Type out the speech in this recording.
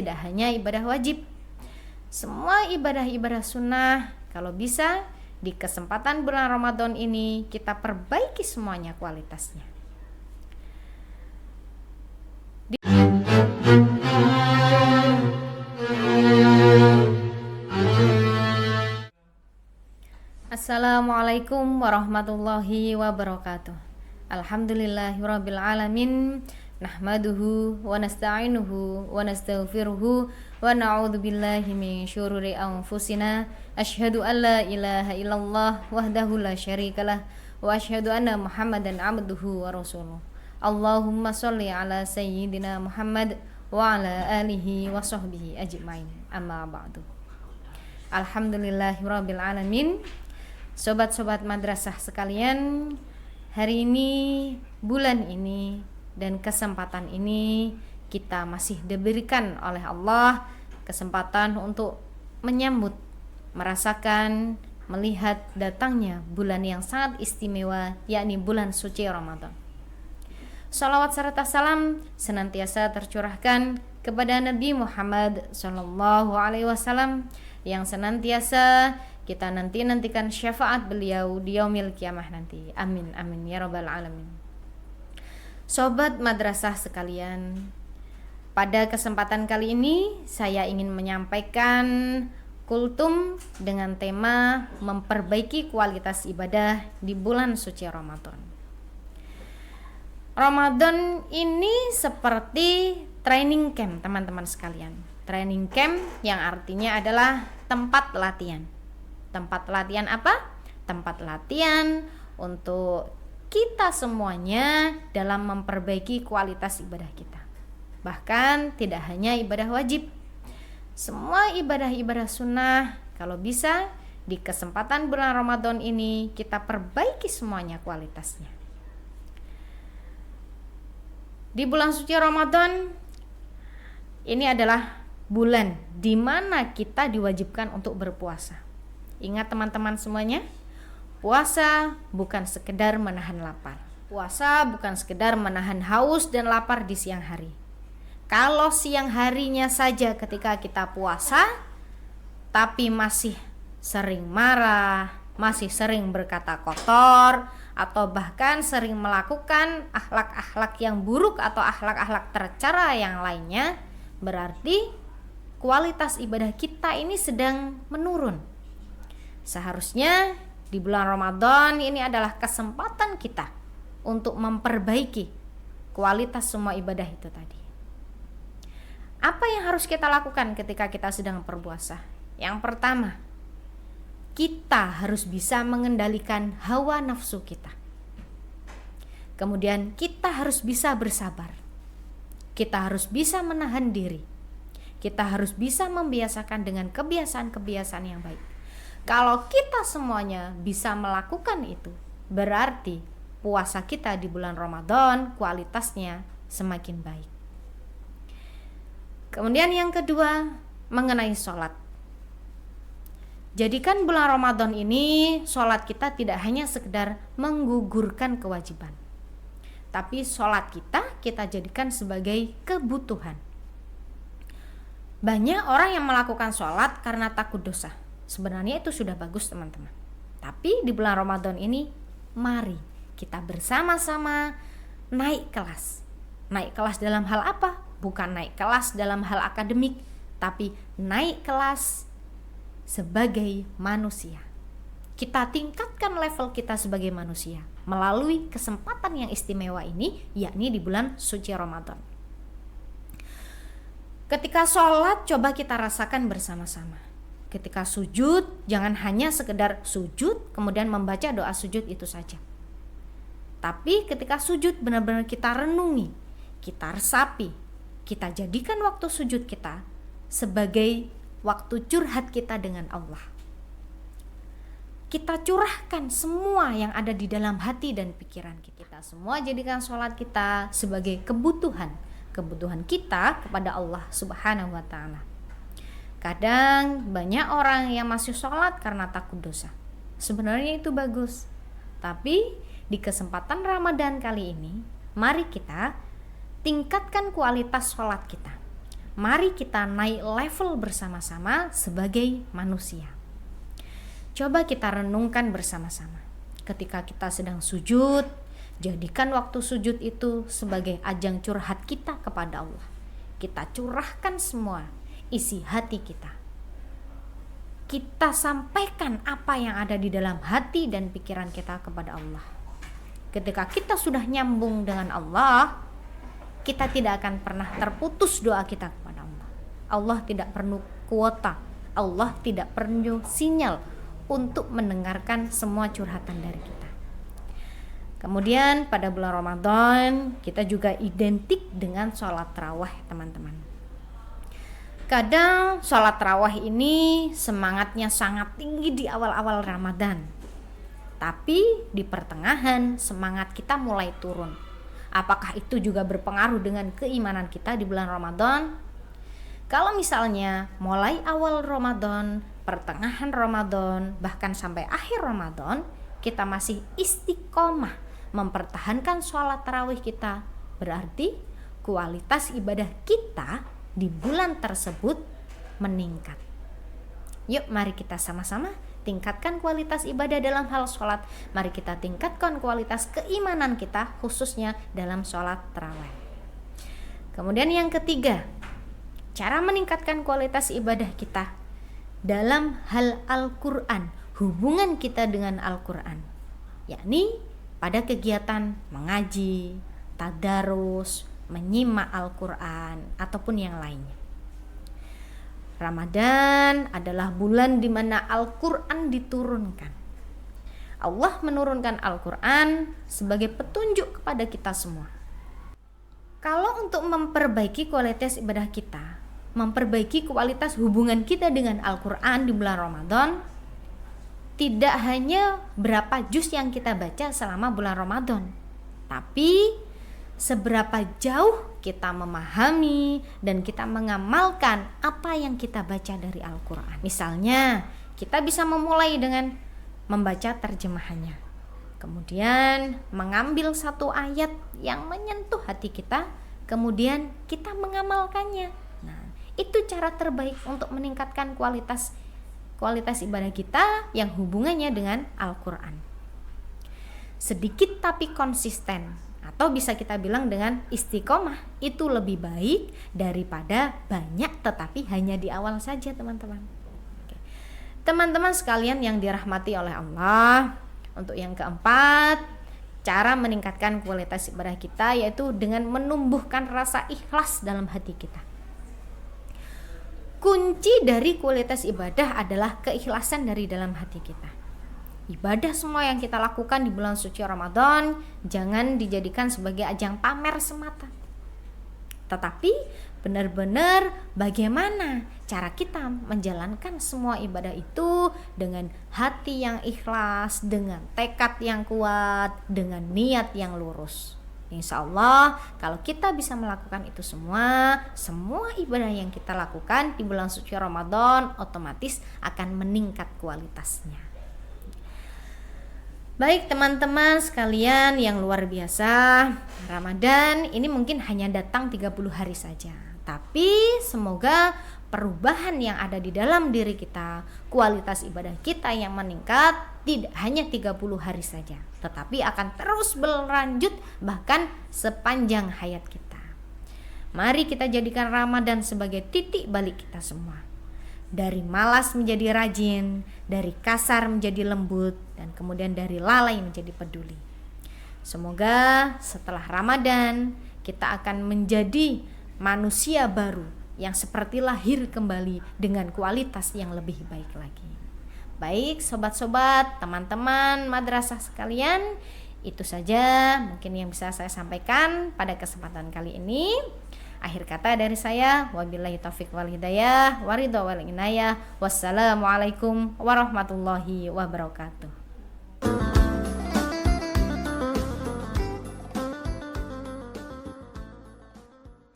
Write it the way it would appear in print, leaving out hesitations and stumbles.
Tidak hanya ibadah wajib, semua ibadah-ibadah sunnah, kalau bisa di kesempatan bulan Ramadan ini kita perbaiki semuanya kualitasnya. Assalamualaikum warahmatullahi wabarakatuh. Alhamdulillahirabbil alamin. Nahmaduhu wa nasta'inuhu wa nastaghfiruhu wa na'udzu billahi min syururi anfusina. Asyhadu an la ilaha illallah wahdahu la syarikalah wa asyhadu anna Muhammadan abduhu wa rasuluh. Allahumma shalli ala sayyidina Muhammad wa ala alihi wa sahbihi ajmain. Amma ba'du. Alhamdulillahirabbil alamin. Sobat-sobat madrasah sekalian, hari ini, bulan ini, dan kesempatan ini kita masih diberikan oleh Allah kesempatan untuk menyambut, merasakan, melihat datangnya bulan yang sangat istimewa, yakni bulan suci Ramadan. Salawat serta salam senantiasa tercurahkan kepada Nabi Muhammad SAW yang senantiasa kita nantikan syafaat beliau di yaumil kiamah nanti. Amin amin ya rabbal alamin. Sobat madrasah sekalian, pada kesempatan kali ini saya ingin menyampaikan kultum dengan tema memperbaiki kualitas ibadah di bulan suci Ramadan. Ramadan ini seperti training camp teman-teman sekalian. Training camp yang artinya adalah tempat latihan. Tempat latihan apa? Tempat latihan untuk kita semuanya dalam memperbaiki kualitas ibadah kita. Bahkan tidak hanya ibadah wajib, semua ibadah-ibadah sunnah, kalau bisa di kesempatan bulan Ramadan ini kita perbaiki semuanya kualitasnya. Di bulan suci Ramadan ini adalah bulan di mana kita diwajibkan untuk berpuasa. Ingat teman-teman semuanya, puasa bukan sekedar menahan lapar. Puasa bukan sekedar menahan haus dan lapar di siang hari. Kalau siang harinya saja ketika kita puasa, tapi masih sering marah, masih sering berkata kotor, atau bahkan sering melakukan akhlak-akhlak yang buruk atau akhlak-akhlak tercela yang lainnya, berarti kualitas ibadah kita ini sedang menurun. Seharusnya di bulan Ramadan ini adalah kesempatan kita untuk memperbaiki kualitas semua ibadah itu tadi. Apa yang harus kita lakukan ketika kita sedang berpuasa? Yang pertama, kita harus bisa mengendalikan hawa nafsu kita. Kemudian kita harus bisa bersabar. Kita harus bisa menahan diri. Kita harus bisa membiasakan dengan kebiasaan-kebiasaan yang baik. Kalau kita semuanya bisa melakukan itu, berarti puasa kita di bulan Ramadan kualitasnya semakin baik. Kemudian yang kedua, mengenai sholat. Jadikan bulan Ramadan ini sholat kita tidak hanya sekedar menggugurkan kewajiban, tapi sholat kita jadikan sebagai kebutuhan. Banyak orang yang melakukan sholat karena takut dosa. Sebenarnya itu sudah bagus teman-teman. Tapi di bulan Ramadan ini, mari kita bersama-sama naik kelas. Naik kelas dalam hal apa? Bukan naik kelas dalam hal akademik, tapi naik kelas sebagai manusia. Kita tingkatkan level kita sebagai manusia melalui kesempatan yang istimewa ini, yakni di bulan suci Ramadan. Ketika sholat, coba kita rasakan bersama-sama. Ketika sujud, jangan hanya sekedar sujud kemudian membaca doa sujud itu saja. Tapi ketika sujud benar-benar kita renungi, kita resapi, kita jadikan waktu sujud kita sebagai waktu curhat kita dengan Allah. Kita curahkan semua yang ada di dalam hati dan pikiran kita. Kita semua jadikan sholat kita sebagai kebutuhan kita kepada Allah Subhanahu wa ta'ala. Kadang banyak orang yang masih sholat karena takut dosa. Sebenarnya itu bagus. Tapi di kesempatan Ramadan kali ini, mari kita tingkatkan kualitas sholat kita. Mari kita naik level bersama-sama sebagai manusia. Coba kita renungkan bersama-sama. Ketika kita sedang sujud, jadikan waktu sujud itu sebagai ajang curhat kita kepada Allah. Kita curahkan semua isi hati kita. Kita sampaikan apa yang ada di dalam hati dan pikiran kita kepada Allah. Ketika kita sudah nyambung dengan Allah, kita tidak akan pernah terputus doa kita kepada Allah. Allah tidak perlu kuota, Allah tidak perlu sinyal untuk mendengarkan semua curhatan dari kita. Kemudian pada bulan Ramadan kita juga identik dengan sholat tarawih, teman-teman. Kadang sholat tarawih ini semangatnya sangat tinggi di awal-awal Ramadan, tapi di pertengahan semangat kita mulai turun. Apakah itu juga berpengaruh dengan keimanan kita di bulan Ramadan? Kalau misalnya mulai awal Ramadan, pertengahan Ramadan, bahkan sampai akhir Ramadan, kita masih istiqomah mempertahankan sholat tarawih kita, berarti kualitas ibadah kita di bulan tersebut meningkat. Yuk mari kita sama-sama tingkatkan kualitas ibadah dalam hal sholat. Mari kita tingkatkan kualitas keimanan kita, khususnya dalam sholat tarawih. Kemudian yang ketiga, cara meningkatkan kualitas ibadah kita dalam hal Al-Quran, hubungan kita dengan Al-Quran, yakni pada kegiatan mengaji, tadarus, menyimak Al-Quran, ataupun yang lainnya. Ramadan adalah bulan di mana Al-Quran diturunkan. Allah menurunkan Al-Quran sebagai petunjuk kepada kita semua. Kalau untuk memperbaiki kualitas ibadah kita, memperbaiki kualitas hubungan kita dengan Al-Quran di bulan Ramadan, tidak hanya berapa juz yang kita baca selama bulan Ramadan, tapi seberapa jauh kita memahami dan kita mengamalkan apa yang kita baca dari Al-Quran. Misalnya, kita bisa memulai dengan membaca terjemahannya, kemudian mengambil satu ayat yang menyentuh hati kita, kemudian kita mengamalkannya. Nah, itu cara terbaik untuk meningkatkan kualitas ibadah kita yang hubungannya dengan Al-Quran. Sedikit tapi konsisten, atau bisa kita bilang dengan istiqomah, itu lebih baik daripada banyak tetapi hanya di awal saja, teman-teman. Oke. Teman-teman sekalian yang dirahmati oleh Allah, untuk yang keempat, cara meningkatkan kualitas ibadah kita yaitu dengan menumbuhkan rasa ikhlas dalam hati kita. Kunci dari kualitas ibadah adalah keikhlasan dari dalam hati kita. Ibadah semua yang kita lakukan di bulan suci Ramadan jangan dijadikan sebagai ajang pamer semata, tetapi benar-benar bagaimana cara kita menjalankan semua ibadah itu dengan hati yang ikhlas, dengan tekad yang kuat, dengan niat yang lurus. Insya Allah kalau kita bisa melakukan itu semua ibadah yang kita lakukan di bulan suci Ramadan otomatis akan meningkat kualitasnya. Baik teman-teman sekalian yang luar biasa, Ramadan ini mungkin hanya datang 30 hari saja, tapi semoga perubahan yang ada di dalam diri kita, kualitas ibadah kita yang meningkat tidak hanya 30 hari saja, tetapi akan terus berlanjut bahkan sepanjang hayat kita. Mari kita jadikan Ramadan sebagai titik balik kita semua. Dari malas menjadi rajin, dari kasar menjadi lembut, dan kemudian dari lalai menjadi peduli. Semoga setelah Ramadan kita akan menjadi manusia baru yang seperti lahir kembali dengan kualitas yang lebih baik lagi. Baik sobat-sobat, teman-teman madrasah sekalian, itu saja mungkin yang bisa saya sampaikan pada kesempatan kali ini. Akhir kata dari saya, wabillahi taufiq wal hidayah, waridho wal inayah. Wassalamualaikum warahmatullahi wabarakatuh.